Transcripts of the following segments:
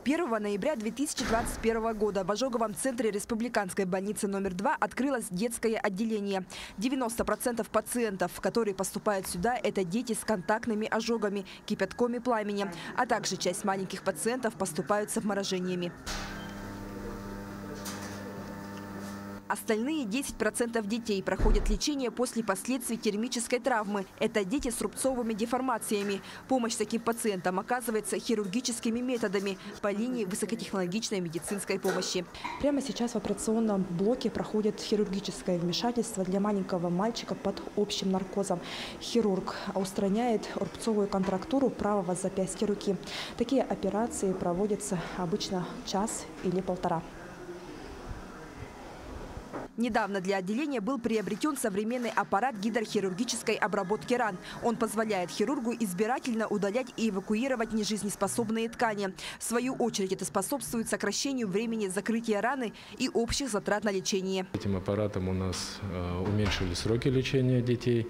1 ноября 2021 года в ожоговом центре Республиканской больницы номер 2 открылось детское отделение. 90% пациентов, которые поступают сюда, это дети с контактными ожогами, кипятком и пламенем, а также часть маленьких пациентов поступают с обморожениями. Остальные 10% детей проходят лечение после последствий термической травмы. Это дети с рубцовыми деформациями. Помощь таким пациентам оказывается хирургическими методами по линии высокотехнологичной медицинской помощи. Прямо сейчас в операционном блоке проходит хирургическое вмешательство для маленького мальчика под общим наркозом. Хирург устраняет рубцовую контрактуру правого запястья руки. Такие операции проводятся обычно час или полтора. Недавно для отделения был приобретен современный аппарат гидрохирургической обработки ран. Он позволяет хирургу избирательно удалять и эвакуировать нежизнеспособные ткани. В свою очередь это способствует сокращению времени закрытия раны и общих затрат на лечение. Этим аппаратом у нас уменьшили сроки лечения детей.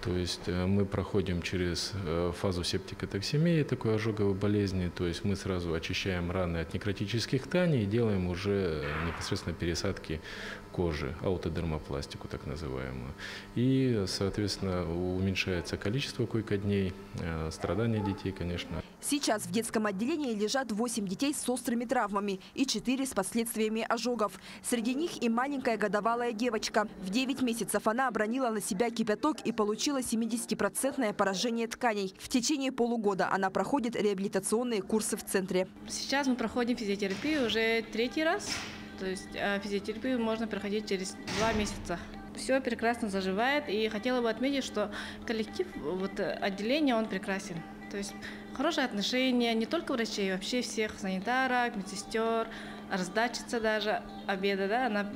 То есть мы проходим через фазу септикотоксемии, такой ожоговой болезни. То есть мы сразу очищаем раны от некротических тканей и делаем уже непосредственно пересадки кожи, аутодермопластику так называемую. И, соответственно, уменьшается количество койко-дней, страдания детей, конечно. Сейчас в детском отделении лежат 8 детей с острыми травмами и 4 с последствиями ожогов. Среди них и маленькая годовалая девочка. В 9 месяцев она обронила на себя кипяток и получила 70% поражение тканей. В течение полугода она проходит реабилитационные курсы в центре. Сейчас мы проходим физиотерапию уже 3-й раз. То есть физиотерапию можно проходить через 2 месяца. Все прекрасно заживает. И хотела бы отметить, что коллектив, отделение, он прекрасен. То есть хорошие отношения не только врачей, вообще всех санитарок, медсестер, раздатчица даже обеда, да, она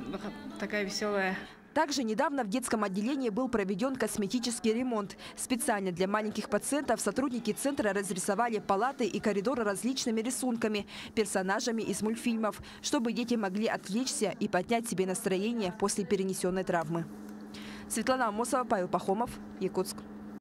такая веселая. Также недавно в детском отделении был проведен косметический ремонт. Специально для маленьких пациентов сотрудники центра разрисовали палаты и коридоры различными рисунками, персонажами из мультфильмов, чтобы дети могли отвлечься и поднять себе настроение после перенесенной травмы. Светлана Амосова, Павел Пахомов, Якутск.